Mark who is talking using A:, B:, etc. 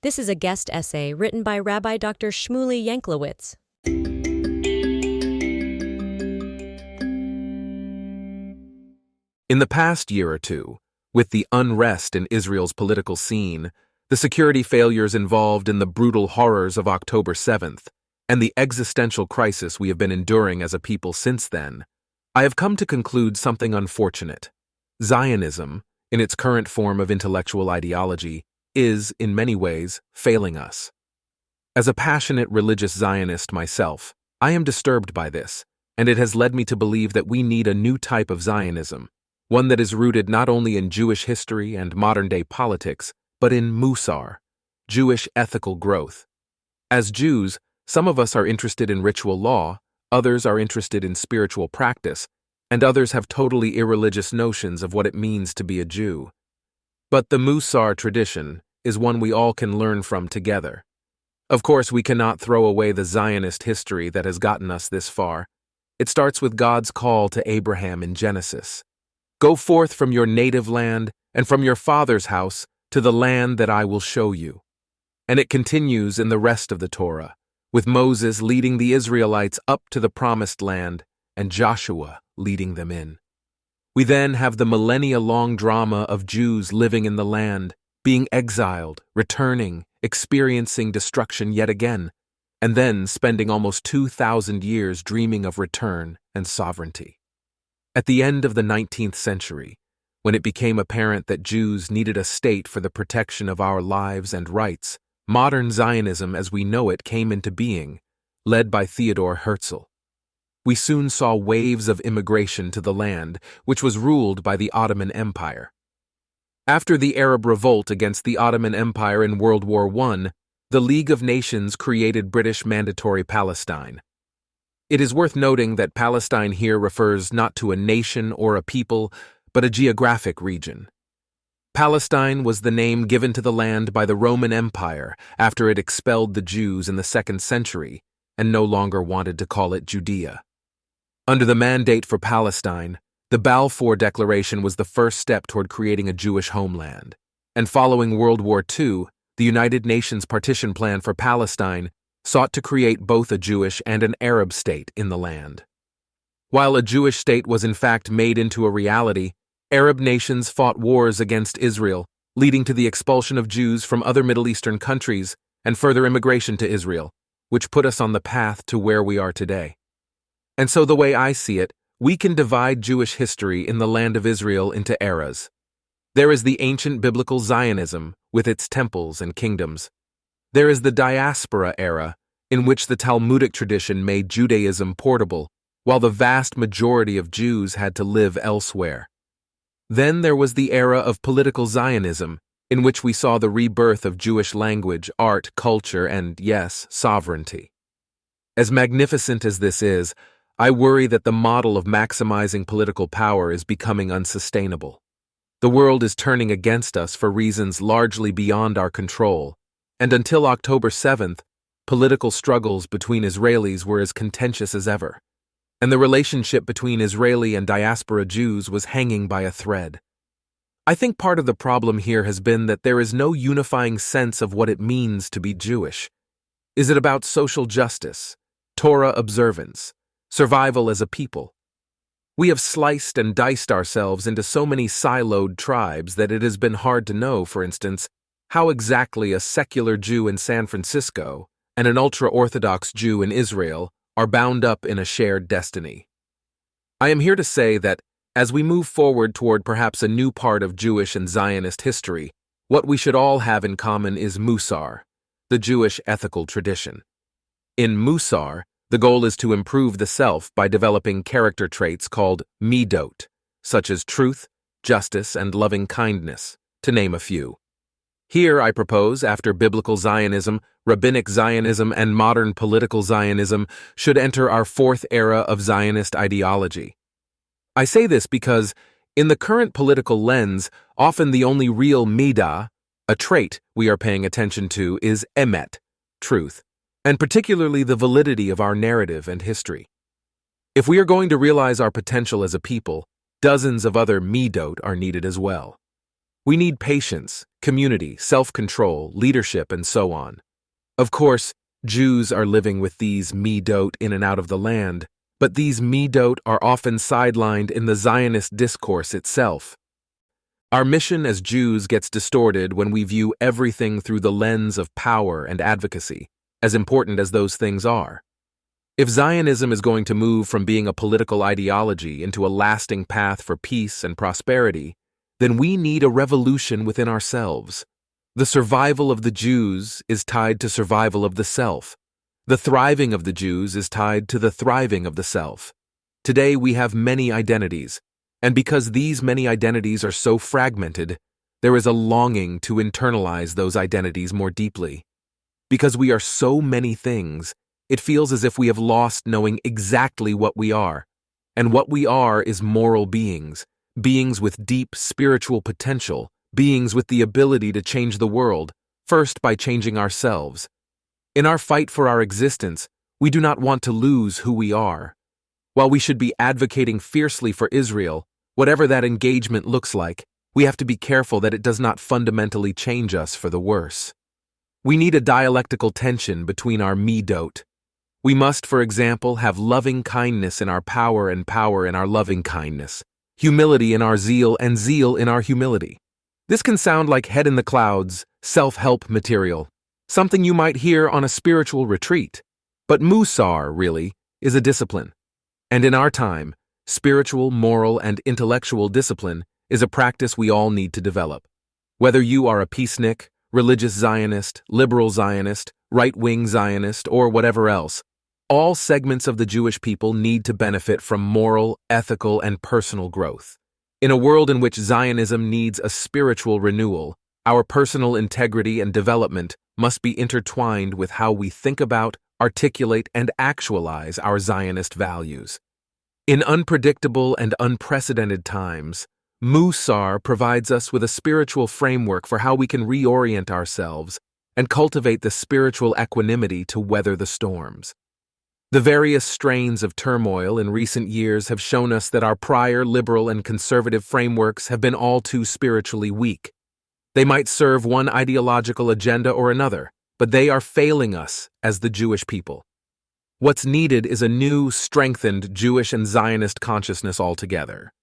A: This is a guest essay written by Rabbi Dr. Shmuley Yanklowitz.
B: In the past year or two, with the unrest in Israel's political scene, the security failures involved in the brutal horrors of October 7th, and the existential crisis we have been enduring as a people since then, I have come to conclude something unfortunate. Zionism, in its current form of intellectual ideology, is, in many ways, failing us. As a passionate religious Zionist myself, I am disturbed by this, and it has led me to believe that we need a new type of Zionism, one that is rooted not only in Jewish history and modern-day politics, but in Musar, Jewish ethical growth. As Jews, some of us are interested in ritual law, others are interested in spiritual practice, and others have totally irreligious notions of what it means to be a Jew. But the Musar tradition is one we all can learn from together. Of course, we cannot throw away the Zionist history that has gotten us this far. It starts with God's call to Abraham in Genesis. Go forth from your native land and from your father's house to the land that I will show you. And it continues in the rest of the Torah, with Moses leading the Israelites up to the promised land and Joshua leading them in. We then have the millennia-long drama of Jews living in the land, being exiled, returning, experiencing destruction yet again, and then spending almost 2,000 years dreaming of return and sovereignty. At the end of the 19th century, when it became apparent that Jews needed a state for the protection of our lives and rights, modern Zionism as we know it came into being, led by Theodor Herzl. We soon saw waves of immigration to the land, which was ruled by the Ottoman Empire. After the Arab revolt against the Ottoman Empire in World War I, the League of Nations created British Mandatory Palestine. It is worth noting that Palestine here refers not to a nation or a people, but a geographic region. Palestine was the name given to the land by the Roman Empire after it expelled the Jews in the 2nd century and no longer wanted to call it Judea. Under the mandate for Palestine, the Balfour Declaration was the first step toward creating a Jewish homeland, and following World War II, the United Nations Partition Plan for Palestine sought to create both a Jewish and an Arab state in the land. While a Jewish state was in fact made into a reality, Arab nations fought wars against Israel, leading to the expulsion of Jews from other Middle Eastern countries and further immigration to Israel, which put us on the path to where we are today. And so the way I see it, we can divide Jewish history in the land of Israel into eras. There is the ancient biblical Zionism, with its temples and kingdoms. There is the diaspora era, in which the Talmudic tradition made Judaism portable, while the vast majority of Jews had to live elsewhere. Then there was the era of political Zionism, in which we saw the rebirth of Jewish language, art, culture, and, yes, sovereignty. As magnificent as this is, I worry that the model of maximizing political power is becoming unsustainable. The world is turning against us for reasons largely beyond our control, and until October 7th, political struggles between Israelis were as contentious as ever, and the relationship between Israeli and diaspora Jews was hanging by a thread. I think part of the problem here has been that there is no unifying sense of what it means to be Jewish. Is it about social justice, Torah observance, survival as a people? We have sliced and diced ourselves into so many siloed tribes that it has been hard to know, for instance, how exactly a secular Jew in San Francisco and an ultra-Orthodox Jew in Israel are bound up in a shared destiny. I am here to say that, as we move forward toward perhaps a new part of Jewish and Zionist history, what we should all have in common is Musar, the Jewish ethical tradition. In Musar, the goal is to improve the self by developing character traits called midot, such as truth, justice, and loving kindness, to name a few. Here I propose, after biblical Zionism, rabbinic Zionism, and modern political Zionism should enter our 4th era of Zionist ideology. I say this because, in the current political lens, often the only real midah, a trait we are paying attention to, is emet, truth, and particularly the validity of our narrative and history. If we are going to realize our potential as a people, dozens of other midot are needed as well. We need patience, community, self-control, leadership, and so on. Of course, Jews are living with these midot in and out of the land, but these midot are often sidelined in the Zionist discourse itself. Our mission as Jews gets distorted when we view everything through the lens of power and advocacy, as important as those things are. If Zionism is going to move from being a political ideology into a lasting path for peace and prosperity, then we need a revolution within ourselves. The survival of the Jews is tied to survival of the self. The thriving of the Jews is tied to the thriving of the self. Today we have many identities, and because these many identities are so fragmented, there is a longing to internalize those identities more deeply. Because we are so many things, it feels as if we have lost knowing exactly what we are. And what we are is moral beings, beings with deep spiritual potential, beings with the ability to change the world, first by changing ourselves. In our fight for our existence, we do not want to lose who we are. While we should be advocating fiercely for Israel, whatever that engagement looks like, we have to be careful that it does not fundamentally change us for the worse. We need a dialectical tension between our midot. We must, for example, have loving kindness in our power and power in our loving kindness, humility in our zeal and zeal in our humility. This can sound like head in the clouds, self-help material, something you might hear on a spiritual retreat. But Musar, really, is a discipline. And in our time, spiritual, moral, and intellectual discipline is a practice we all need to develop. Whether you are a peacenik, religious Zionist, liberal Zionist, right-wing Zionist, or whatever else, all segments of the Jewish people need to benefit from moral, ethical, and personal growth. In a world in which Zionism needs a spiritual renewal, our personal integrity and development must be intertwined with how we think about, articulate, and actualize our Zionist values. In unpredictable and unprecedented times, Musar provides us with a spiritual framework for how we can reorient ourselves and cultivate the spiritual equanimity to weather the storms. The various strains of turmoil in recent years have shown us that our prior liberal and conservative frameworks have been all too spiritually weak. They might serve one ideological agenda or another, but they are failing us as the Jewish people. What's needed is a new, strengthened Jewish and Zionist consciousness altogether.